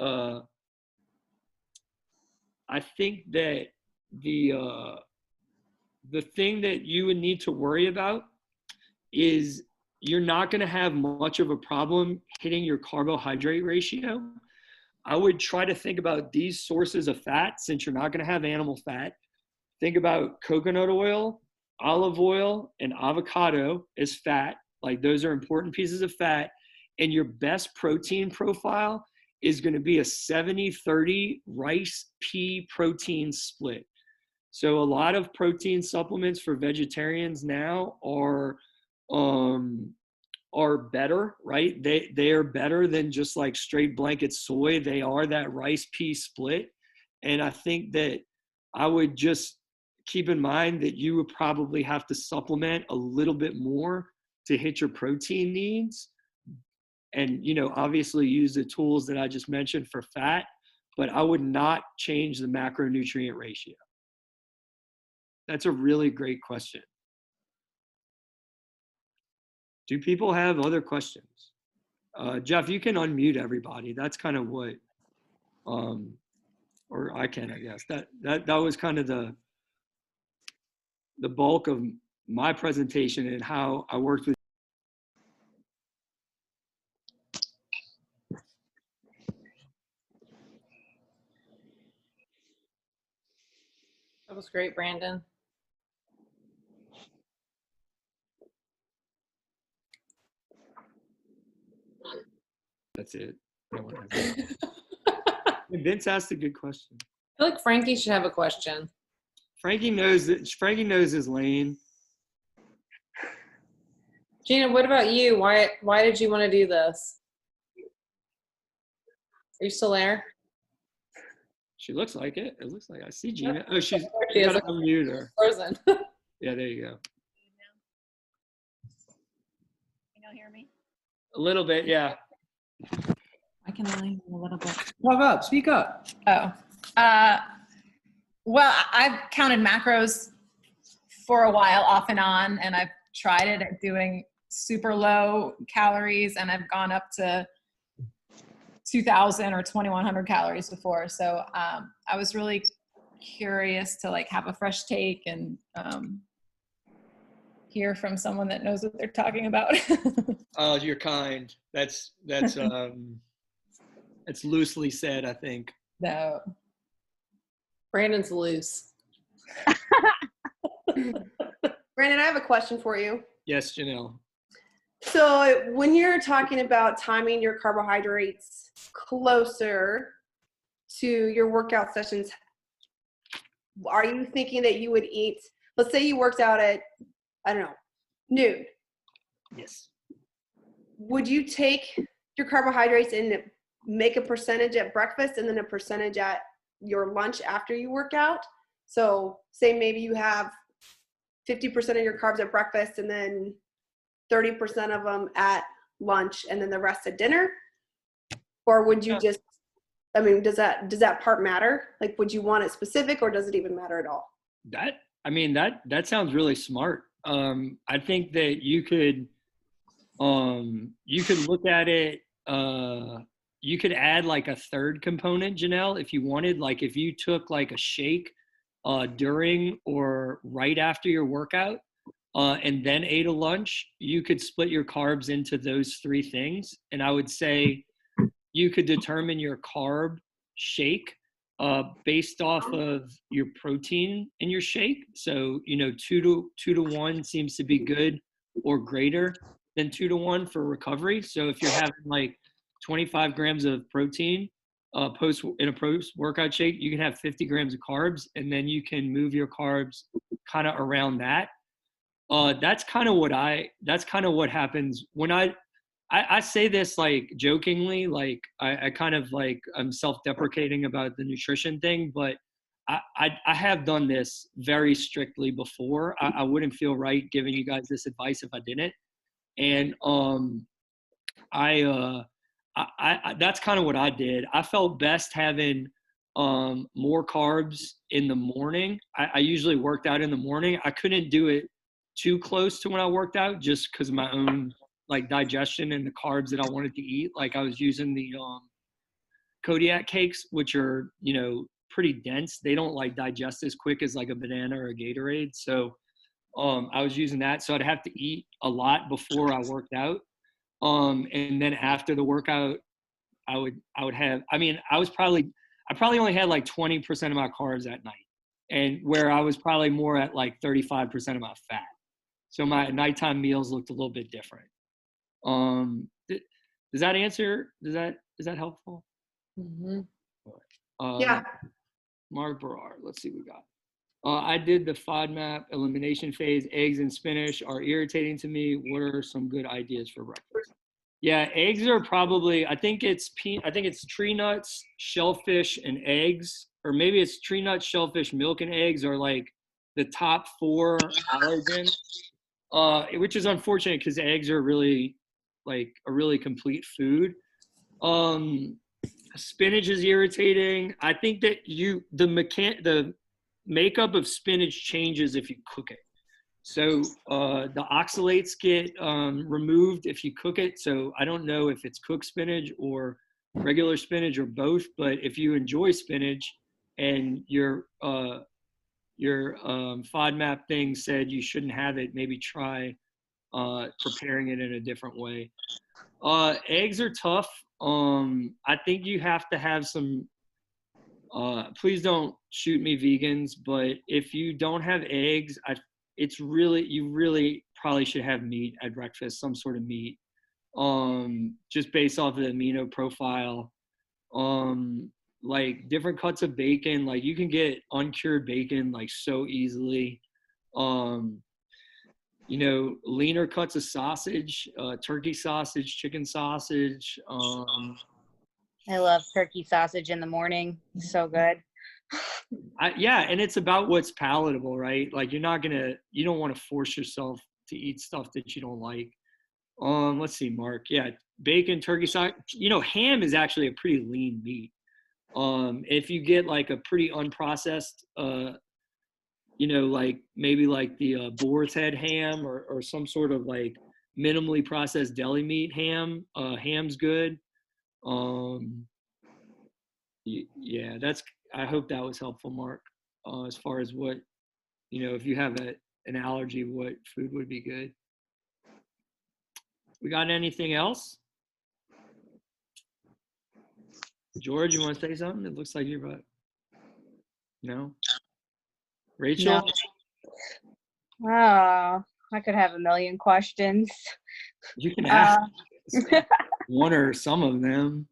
the thing that you would need to worry about is you're not going to have much of a problem hitting your carbohydrate ratio. I would try to think about these sources of fat, since you're not going to have animal fat. Think about coconut oil, olive oil, and avocado as fat. Like, those are important pieces of fat. And your best protein profile is going to be a 70-30 rice pea protein split. So a lot of protein supplements for vegetarians now are better, right? They are better than just like straight blanket soy. They are that rice pea split. And I think that I would just keep in mind that you would probably have to supplement a little bit more to hit your protein needs. And, obviously use the tools that I just mentioned for fat, but I would not change the macronutrient ratio. That's a really great question. Do people have other questions? Jeff, you can unmute everybody. That's kind of what, or I can, I guess. That was kind of the bulk of my presentation and how I worked with. That was great, Brandon. That's it. No one has it. Vince asked a good question. I feel like Frankie should have a question. Frankie knows his lane. Gina, what about you? Why did you want to do this? Are you still there? She looks like it. It looks like I see Gina. Oh, She you is. gotta unmute her. Frozen. Yeah, there you go. Can y'all hear me? A little bit, yeah. I can only hear a little bit. Talk up, speak up. Oh, well, I've counted macros for a while off and on, and I've tried it at doing super low calories, and I've gone up to 2,000 or 2,100 calories before. So I was really curious to like have a fresh take and hear from someone that knows what they're talking about. Oh, you're kind. That's it's loosely said, I think. No. Brandon's loose. Brandon, I have a question for you. Yes, Janelle. So when you're talking about timing your carbohydrates closer to your workout sessions, are you thinking that you would eat, let's say you worked out at, I don't know, noon. Yes. Would you take your carbohydrates and make a percentage at breakfast and then a percentage at your lunch after you work out? So say maybe you have 50% of your carbs at breakfast and then 30% of them at lunch and then the rest at dinner? Or would you just, I mean, does that part matter? Like, would you want it specific or does it even matter at all? That sounds really smart. I think that you could look at it, you could add like a third component, Janelle, if you wanted. Like if you took like a shake during or right after your workout and then ate a lunch, you could split your carbs into those three things. And I would say you could determine your carb shake based off of your protein in your shake. So, 2 to 1 seems to be good or greater than 2 to 1 for recovery. So if you're having like 25 grams of protein in a post-workout shake, you can have 50 grams of carbs, and then you can move your carbs kind of around that. That's kind of what happens when I say this like jokingly, like I kind of like I'm self-deprecating about the nutrition thing, but I have done this very strictly before. I wouldn't feel right giving you guys this advice if I didn't. And that's kind of what I did. I felt best having more carbs in the morning. I usually worked out in the morning. I couldn't do it too close to when I worked out just because of my own like digestion and the carbs that I wanted to eat. Like I was using the Kodiak cakes, which are, pretty dense. They don't like digest as quick as like a banana or a Gatorade. So I was using that. So I'd have to eat a lot before I worked out. And then after the workout, I would have, I probably only had like 20% of my carbs at night, and where I was probably more at like 35% of my fat. So my nighttime meals looked a little bit different. Does that answer? Is that helpful? Mm-hmm. Yeah. Mark Berard, let's see what we got. I did the FODMAP elimination phase. Eggs and spinach are irritating to me. What are some good ideas for breakfast? Yeah, eggs are probably, I think it's tree nuts, shellfish, and eggs, or maybe it's tree nuts, shellfish, milk, and eggs are like the top 4 allergens, which is unfortunate because eggs are really like a really complete food. Spinach is irritating. I think that the makeup of spinach changes if you cook it. So the oxalates get removed if you cook it. So I don't know if it's cooked spinach or regular spinach or both, but if you enjoy spinach and your FODMAP thing said you shouldn't have it, maybe try preparing it in a different way. Eggs are tough. I think you have to have some, please don't shoot me vegans, but if you don't have eggs, you really probably should have meat at breakfast, some sort of meat. just based off of the amino profile. Like different cuts of bacon, like you can get uncured bacon like so easily. You know, leaner cuts of sausage, turkey sausage, chicken sausage. I love turkey sausage in the morning. It's so good. Yeah, and it's about what's palatable, right? Like you don't want to force yourself to eat stuff that you don't like. Let's see, Mark. Yeah, bacon, turkey sausage. You know, ham is actually a pretty lean meat. If you get like a pretty unprocessed, you know, like maybe like the boar's head ham or some sort of like minimally processed deli meat ham, ham's good. Yeah, I hope that was helpful, Mark, as far as what, you know, if you have an allergy, what food would be good. We got anything else? George, you want to say something? It looks like you're about. No? Rachel? No. Oh, I could have a million questions. You can ask one or some of them.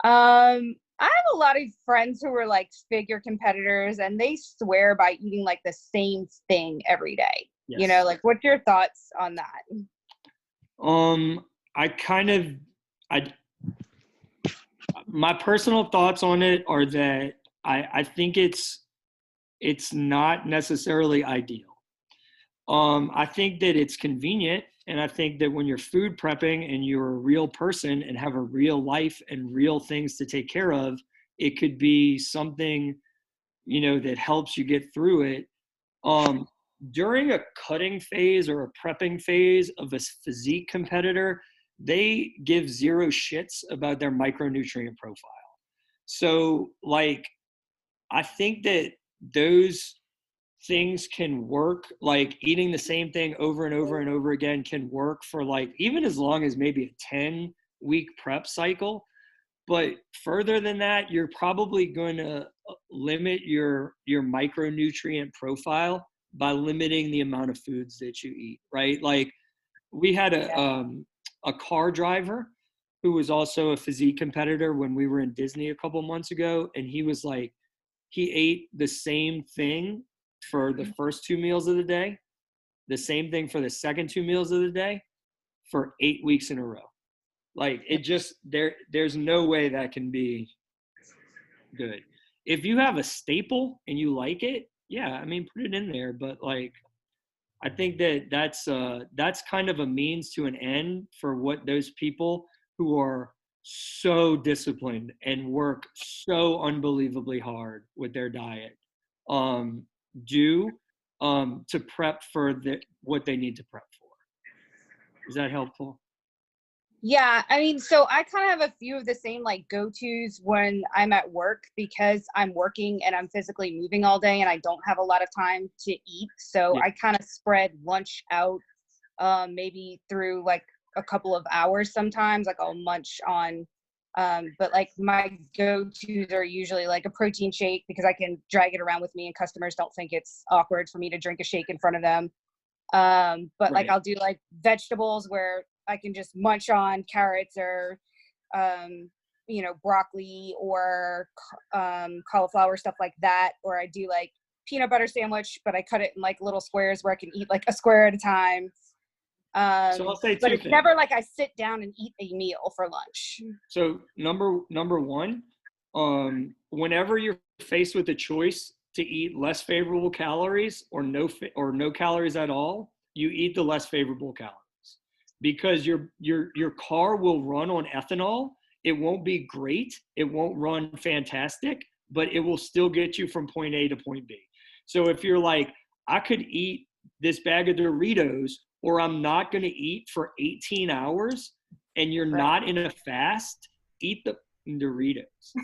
I have a lot of friends who are like figure competitors, and they swear by eating like the same thing every day. Yes. You know, like what's your thoughts on that? My personal thoughts on it are that I think it's not necessarily ideal. I think that it's convenient, and I think that when you're food prepping and you're a real person and have a real life and real things to take care of, it could be something, you know, that helps you get through it. During a cutting phase or a prepping phase of a physique competitor, they give zero shits about their micronutrient profile. So, like, I think that those things can work, like eating the same thing over and over and over again can work for like even as long as maybe a 10-week prep cycle. But further than that, you're probably going to limit your micronutrient profile by limiting the amount of foods that you eat, right? Like we had a car driver who was also a physique competitor when we were in Disney a couple months ago, and he was like, he ate the same thing for the first 2 meals of the day, the same thing for the second 2 meals of the day for 8 weeks in a row. Like it just, there's no way that can be good. If you have a staple and you like it, yeah, I mean, put it in there. But like, I think that's kind of a means to an end for what those people who are so disciplined and work so unbelievably hard with their diet do to prep for what they need to prep for. Is that helpful? Yeah, I mean, so I kind of have a few of the same like go-tos when I'm at work because I'm working and I'm physically moving all day and I don't have a lot of time to eat. So Yeah. I kind of spread lunch out maybe through like a couple of hours sometimes. Like I'll munch on, but like my go-tos are usually like a protein shake because I can drag it around with me and customers don't think it's awkward for me to drink a shake in front of them. But like I'll do like vegetables where I can just munch on carrots or, you know, broccoli or cauliflower, stuff like that. Or I do like peanut butter sandwich, but I cut it in like little squares where I can eat like a square at a time. So I'll say but two it's things. never like I sit down and eat a meal for lunch. So number one, whenever you're faced with a choice to eat less favorable calories or no calories at all, you eat the less favorable calories because your car will run on ethanol. It won't be great. It won't run fantastic, but it will still get you from point A to point B. So if you're like, I could eat this bag of Doritos or I'm not going to eat for 18 hours and you're not in a fast, eat the Doritos.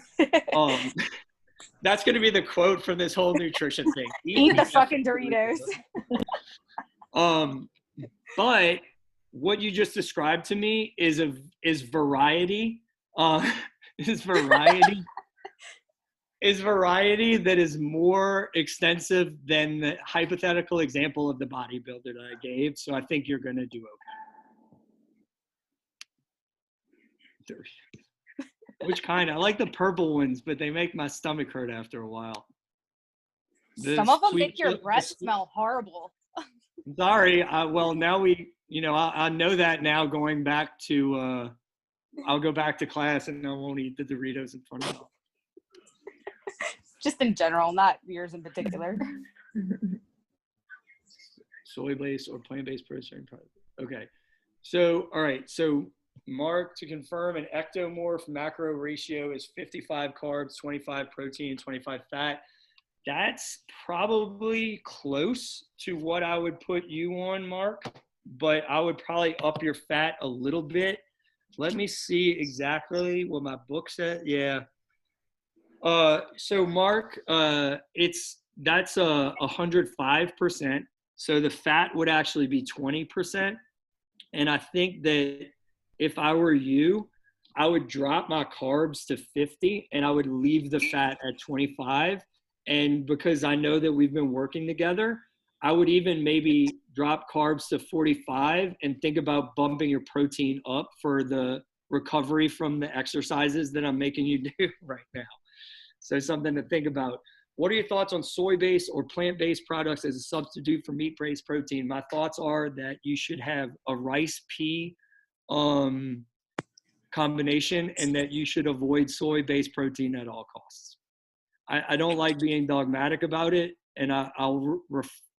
That's going to be the quote from this whole nutrition thing. Eat the fucking Doritos. But what you just described to me is variety. Is variety that is more extensive than the hypothetical example of the bodybuilder that I gave. So I think you're going to do okay. Which kind? I like the purple ones, but they make my stomach hurt after a while. Some of them make your chip- breath smell horrible. Sorry. Well, now I know that now going back to, I'll go back to class and I won't eat the Doritos in front of them. Just in general, not yours in particular. Soy-based or plant-based protein product. Okay. So, all right. So, Mark, to confirm, an ectomorph macro ratio is 55 carbs, 25 protein, 25 fat. That's probably close to what I would put you on, Mark, but I would probably up your fat a little bit. Let me see exactly what my book said. Yeah. So Mark, that's 105%. So the fat would actually be 20%. And I think that if I were you, I would drop my carbs to 50 and I would leave the fat at 25. And because I know that we've been working together, I would even maybe drop carbs to 45 and think about bumping your protein up for the recovery from the exercises that I'm making you do right now. So something to think about. What are your thoughts on soy-based or plant-based products as a substitute for meat-based protein? My thoughts are that you should have a rice-pea combination and that you should avoid soy-based protein at all costs. I don't like being dogmatic about it, and I'll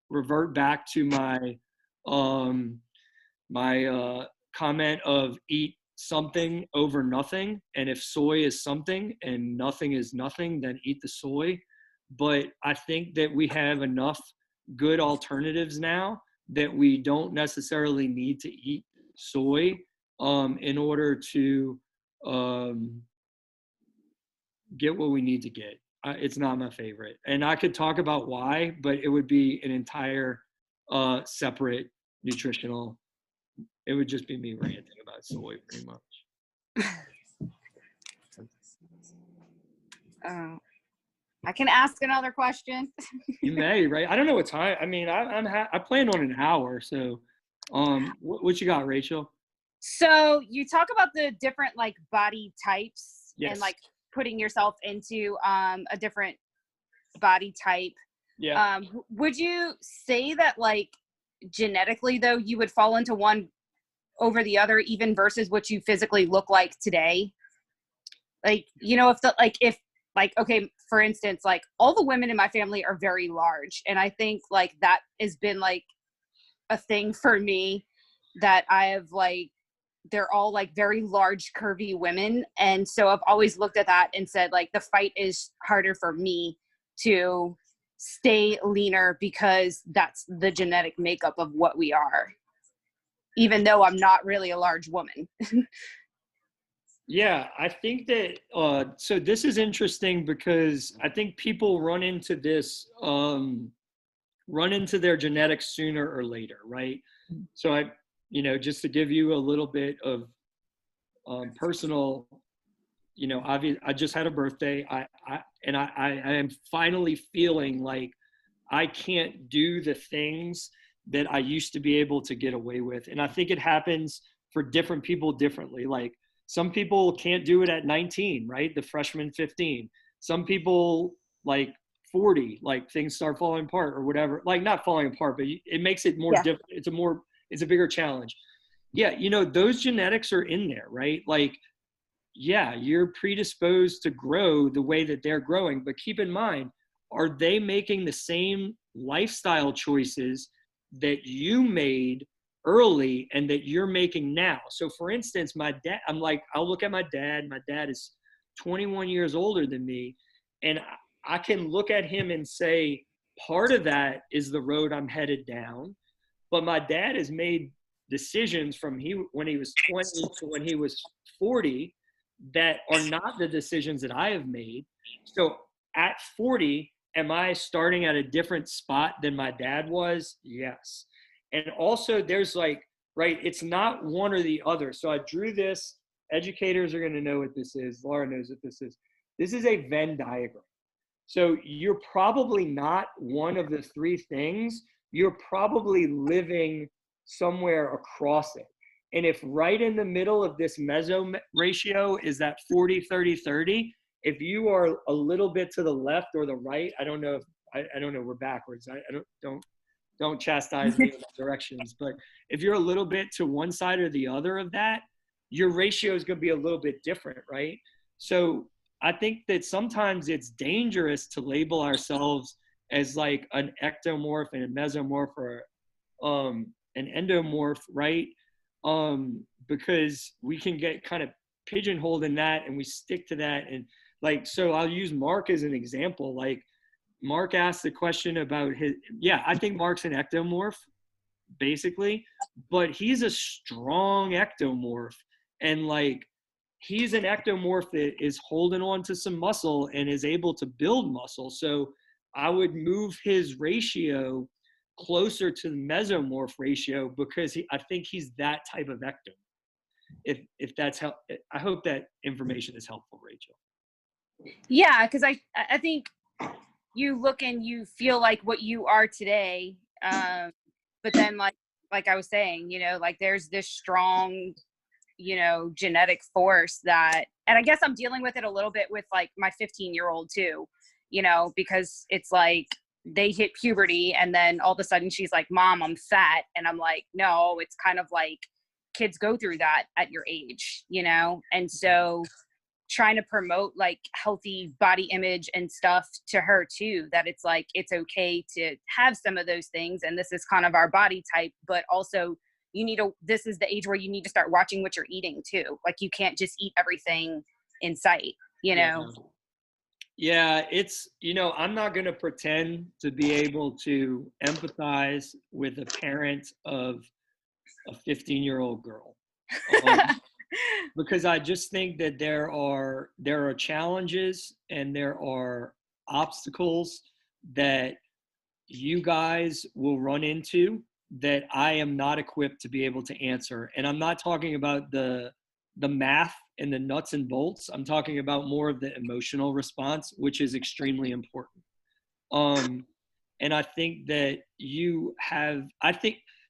revert back to my comment of eat something over nothing. And if soy is something and nothing is nothing, then eat the soy. But I think that we have enough good alternatives now that we don't necessarily need to eat soy in order to get what we need to get. It's not my favorite. And I could talk about why, but it would be an entire separate nutritional, it would just be me ranting about soy pretty much. I can ask another question. You may, right? I don't know what time. I mean, I plan on an hour. So what you got, Rachel? So you talk about the different like body types Yes. and like putting yourself into a different body type. Yeah. Would you say that like genetically though you would fall into one over the other even versus what you physically look like today? Like, you know, if okay, for instance, like all the women in my family are very large, and I think like that has been like a thing for me that I have like, they're all like very large curvy women, and so I've always looked at that and said like the fight is harder for me to stay leaner because that's the genetic makeup of what we are, even though I'm not really a large woman. Yeah, I think that, so this is interesting because I think people run into this, run into their genetics sooner or later, right? So just to give you a little bit of personal, I just had a birthday. I am finally feeling like I can't do the things that I used to be able to get away with. And I think it happens for different people differently. Like, some people can't do it at 19, right? The freshman 15. Some people like 40, like things start falling apart or whatever. Like, not falling apart, but it makes it more different. It's a bigger challenge. Yeah, those genetics are in there, right? Like, yeah, you're predisposed to grow the way that they're growing, but keep in mind, are they making the same lifestyle choices that you made early and that you're making now? So for instance, my dad, I'll look at my dad. My dad is 21 years older than me. And I can look at him and say, part of that is the road I'm headed down. But my dad has made decisions from when he was 20 to when he was 40 that are not the decisions that I have made. So at 40, am I starting at a different spot than my dad was? Yes. And also there's like, right, it's not one or the other. So I drew this. Educators are going to know what this is. Laura knows what this is. This is a Venn diagram. So you're probably not one of the three things. You're probably living somewhere across it. And if right in the middle of this meso ratio is that 40-30-30, if you are a little bit to the left or the right, I don't know if I don't know, we're backwards. I don't chastise me in the directions, but if you're a little bit to one side or the other of that, your ratio is going to be a little bit different, right? So I think that sometimes it's dangerous to label ourselves as like an ectomorph and a mesomorph or an endomorph, right? Because we can get kind of pigeonholed in that and we stick to that. And like, so I'll use Mark as an example. Like Mark asked the question about I think Mark's an ectomorph basically, but he's a strong ectomorph. And like, he's an ectomorph that is holding on to some muscle and is able to build muscle. So I would move his ratio closer to the mesomorph ratio because I think he's that type of ectomorph. If that's how, I hope that information is helpful, Rachel. Yeah, because I think you look and you feel like what you are today, but then like I was saying, you know, like there's this strong, you know, genetic force that, and I guess I'm dealing with it a little bit with like my 15-year-old too, you know, because it's like they hit puberty and then all of a sudden she's like, Mom, I'm fat. And I'm like, no, it's kind of like kids go through that at your age, you know? And so trying to promote like healthy body image and stuff to her too, that it's like, it's okay to have some of those things. And this is kind of our body type, but also this is the age where you need to start watching what you're eating too. Like you can't just eat everything in sight, you know? Yeah, it's, you know, I'm not going to pretend to be able to empathize with a parent of a 15-year-old girl. Because I just think that there are challenges and there are obstacles that you guys will run into that I am not equipped to be able to answer. And I'm not talking about the math and the nuts and bolts. I'm talking about more of the emotional response, which is extremely important. And I think that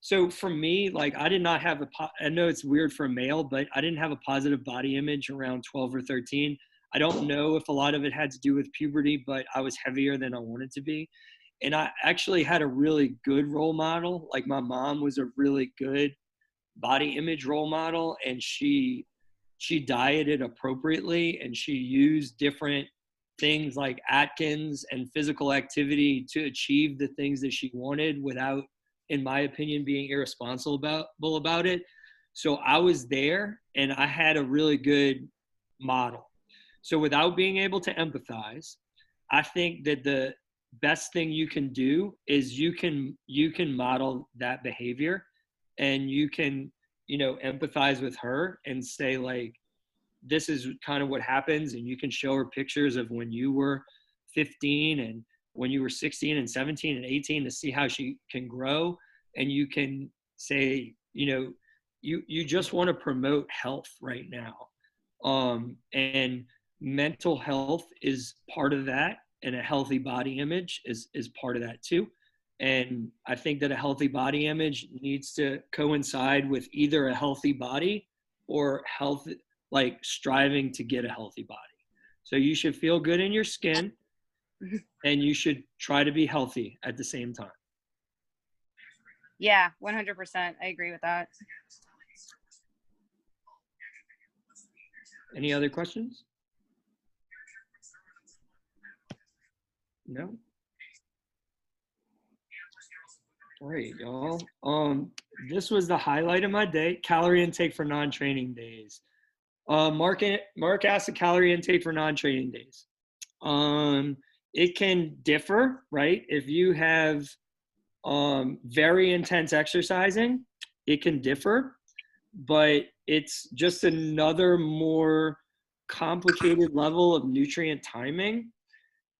so for me, like I did not have I know it's weird for a male, but I didn't have a positive body image around 12 or 13. I don't know if a lot of it had to do with puberty, but I was heavier than I wanted to be. And I actually had a really good role model. Like my mom was a really good body image role model, and she dieted appropriately and she used different things like Atkins and physical activity to achieve the things that she wanted without, in my opinion, being irresponsible about it. So I was there and I had a really good model. So without being able to empathize, I think that the best thing you can do is you can model that behavior, and you can, you know, empathize with her and say like, this is kind of what happens. And you can show her pictures of when you were 15 and when you were 16 and 17 and 18 to see how she can grow. And you can say, you know, you just want to promote health right now. And mental health is part of that. And a healthy body image is part of that too. And I think that a healthy body image needs to coincide with either a healthy body or health, like striving to get a healthy body. So you should feel good in your skin and you should try to be healthy at the same time. Yeah, 100%. I agree with that. Any other questions? No? All right, y'all. This was the highlight of my day, calorie intake for non-training days. Mark asked the calorie intake for non-training days. It can differ, right? If you have very intense exercising, it can differ, but it's just another more complicated level of nutrient timing.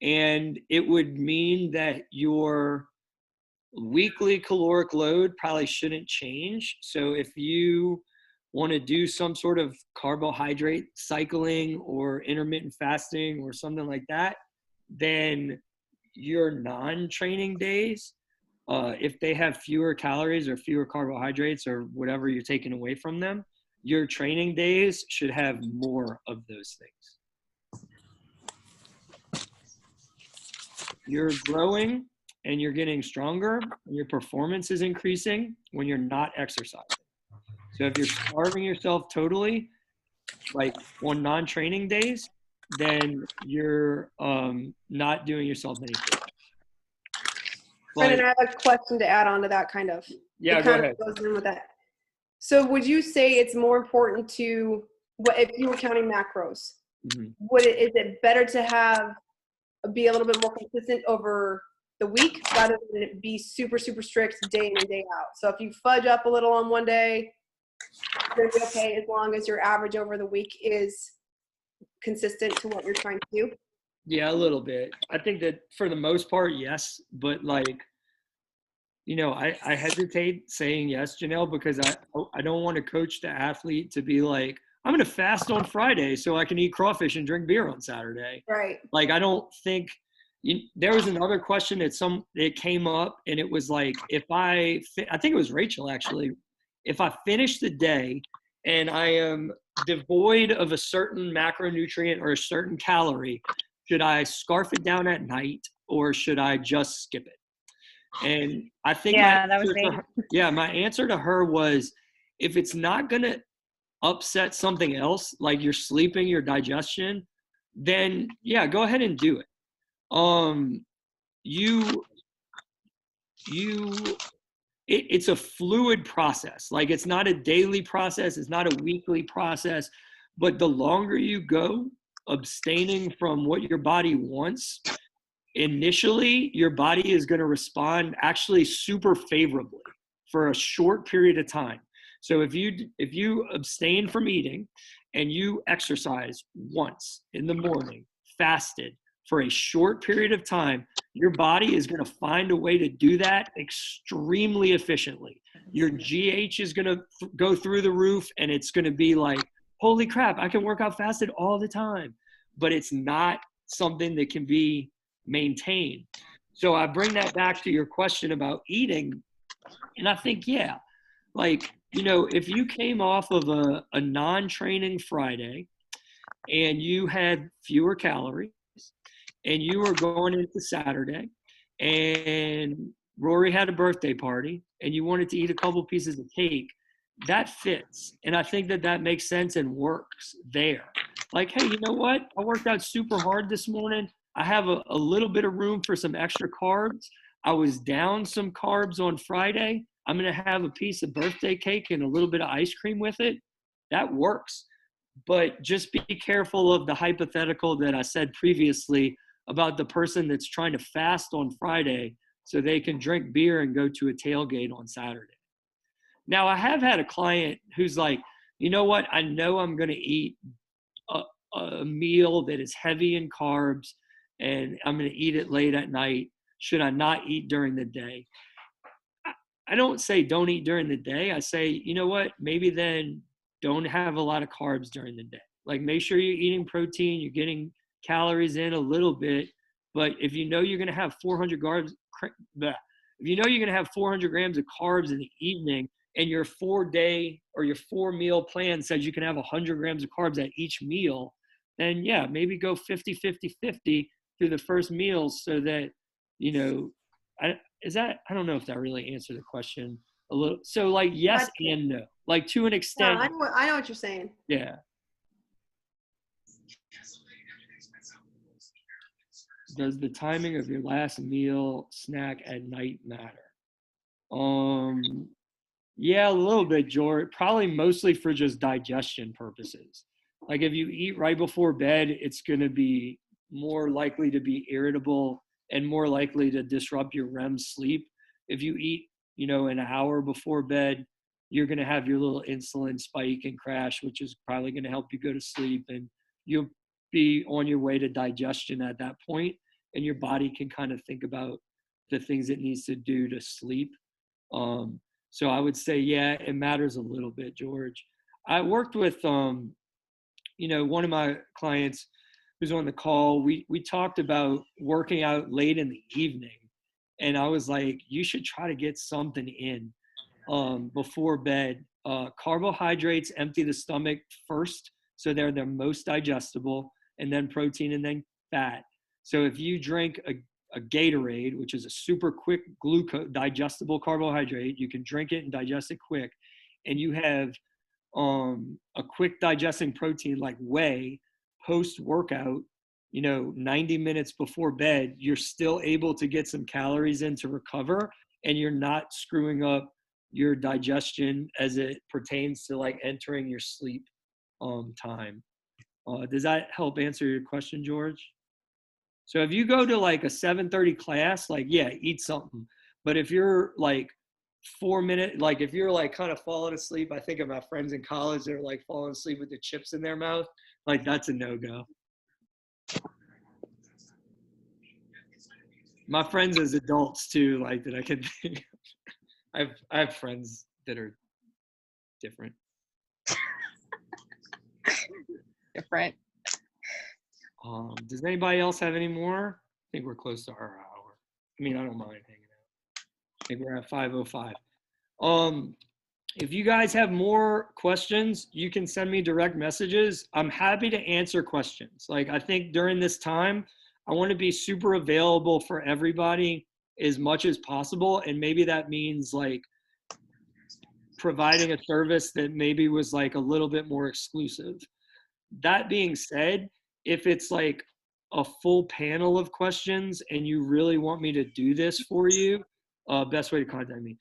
And it would mean that your weekly caloric load probably shouldn't change. So if you want to do some sort of carbohydrate cycling or intermittent fasting or something like that, then your non-training days if they have fewer calories or fewer carbohydrates or whatever you're taking away from them, your training days should have more of those things. You're growing and you're getting stronger, and your performance is increasing when you're not exercising. So if you're starving yourself totally, like on non-training days, then you're not doing yourself any good. Brendan, I have a question to add on to that kind of. Yeah, it go kind ahead. of goes in with that. So would you say it's more important to, if you were counting macros, is it better to be a little bit more consistent over the week rather than it be super, super strict day in and day out? So if you fudge up a little on one day, you're gonna be okay as long as your average over the week is consistent to what you're trying to do? Yeah, a little bit. I think that for the most part, yes. But like, you know, I hesitate saying yes, Janelle, because I don't want to coach the athlete to be like, I'm going to fast on Friday so I can eat crawfish and drink beer on Saturday. Right. Like, I don't think there was another question that came up, and it was like, I think it was Rachel actually, if I finish the day and I am devoid of a certain macronutrient or a certain calorie, should I scarf it down at night or should I just skip it? And I think my answer to her was, if it's not going to upset something else, like your sleeping, your digestion, then yeah, go ahead and do it. It's a fluid process. Like, it's not a daily process. It's not a weekly process, but the longer you go abstaining from what your body wants, initially your body is going to respond actually super favorably for a short period of time. So if you abstain from eating and you exercise once in the morning, fasted for a short period of time, your body is going to find a way to do that extremely efficiently. Your GH is going to go through the roof, and it's going to be like, holy crap, I can work out fasted all the time. But it's not something that can be maintained. So I bring that back to your question about eating. And I think, yeah, like, you know, if you came off of a non-training Friday and you had fewer calories and you were going into Saturday and Rory had a birthday party and you wanted to eat a couple pieces of cake, that fits. And I think that makes sense and works there. Like, hey, you know what? I worked out super hard this morning. I have a little bit of room for some extra carbs. I was down some carbs on Friday. I'm going to have a piece of birthday cake and a little bit of ice cream with it. That works. But just be careful of the hypothetical that I said previously about the person that's trying to fast on Friday so they can drink beer and go to a tailgate on Saturday. Now, I have had a client who's like, you know what? I know I'm going to eat a meal that is heavy in carbs and I'm going to eat it late at night. Should I not eat during the day? I don't say don't eat during the day. I say, you know what? Maybe then don't have a lot of carbs during the day. Like, make sure you're eating protein, you're getting calories in a little bit. But if you know you're going to have 400 grams of carbs in the evening, and your 4-day or your 4-meal plan says you can have 100 grams of carbs at each meal, then yeah, maybe go 50-50-50 through the first meal so that, you know, I don't know if that really answered the question a little. So like, yes and no, like to an extent. No, I know what you're saying. Yeah. Does the timing of your last meal snack at night matter? Yeah, a little bit, George. Probably mostly for just digestion purposes. Like, if you eat right before bed, it's going to be more likely to be irritable and more likely to disrupt your REM sleep. If you eat, you know, an hour before bed, you're going to have your little insulin spike and crash, which is probably going to help you go to sleep, and you'll be on your way to digestion at that point, and your body can kind of think about the things it needs to do to sleep. So I would say, yeah, it matters a little bit, George. I worked with, you know, one of my clients who's on the call. We talked about working out late in the evening and I was like, you should try to get something in before bed. Carbohydrates empty the stomach first, so they're the most digestible, and then protein, and then fat. So if you drink a Gatorade, which is a super quick digestible carbohydrate, you can drink it and digest it quick, and you have a quick digesting protein like whey post workout, 90 minutes before bed, you're still able to get some calories in to recover, and you're not screwing up your digestion as it pertains to like entering your sleep time. Does that help answer your question, George? So if you go to like a 7:30 class, like, yeah, eat something. But if you're like 4 minutes, like if you're like kind of falling asleep, I think of my friends in college that are like falling asleep with the chips in their mouth, like that's a no-go. My friends as adults too, like that I can think of. I have friends that are different. Different. Does anybody else have any more? I think we're close to our hour. I mean, I don't mind hanging out. I think we're at 5:05. If you guys have more questions, you can send me direct messages. I'm happy to answer questions. Like, I think during this time, I want to be super available for everybody as much as possible. And maybe that means like providing a service that maybe was like a little bit more exclusive. That being said, if it's like a full panel of questions and you really want me to do this for you, best way to contact me,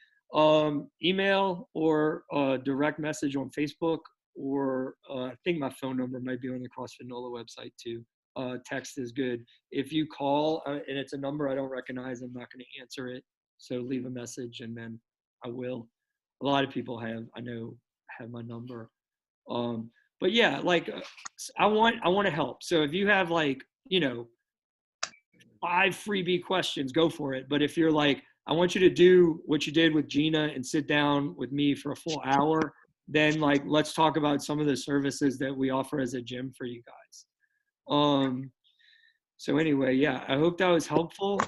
email or direct message on Facebook, or I think my phone number might be on the CrossFit NOLA website too. Text is good. If you call and it's a number I don't recognize, I'm not going to answer it. So leave a message and then I will. A lot of people have my number. But yeah, like I want to help. So if you have like, 5 freebie questions, go for it. But if you're like, I want you to do what you did with Gina and sit down with me for a full hour, then like, let's talk about some of the services that we offer as a gym for you guys. So anyway, yeah, I hope that was helpful.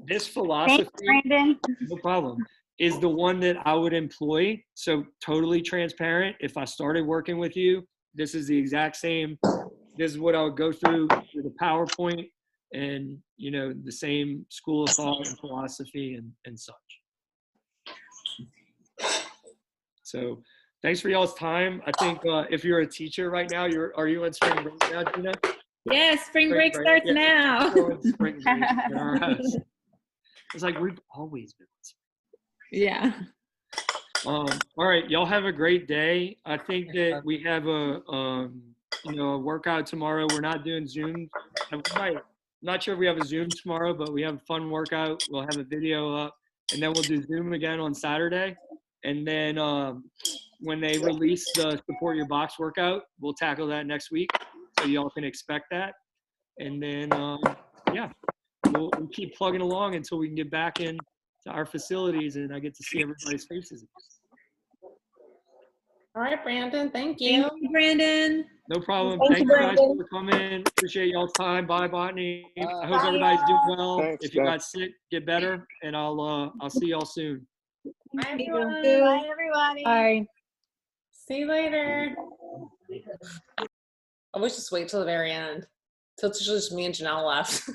This philosophy, Thanks, Brandon. no problem, is the one that I would employ. So totally transparent. If I started working with you, this is the exact same. This is what I would go through the PowerPoint and, the same school of thought and philosophy and such. So thanks for y'all's time. I think if you're a teacher right now, are you in spring break now, Gina? Yes, spring break starts Yeah. now. Spring break in our house. It's like we've always been. Yeah. All right, y'all have a great day. I think that we have a workout tomorrow. We're not doing Zoom. I'm not sure if we have a Zoom tomorrow, but we have a fun workout. We'll have a video up, and then we'll do Zoom again on Saturday. And then when they release the Support Your Box workout, we'll tackle that next week, so y'all can expect that. And then we'll keep plugging along until we can get back in to our facilities and I get to see everybody's faces. All right, Brandon. Thank you. Thank you, Brandon. No problem. Thank Thank you, you guys Brandon. for coming. Appreciate y'all's time. Bye, Botany. I hope Bye, everybody's doing y'all. well. Thanks, If you guys. got sick, get better, and I'll see y'all soon. Bye, Thank you. everyone. Bye, everybody. Bye. See you later. I wish just wait till the very end. Till it's just me and Janelle left.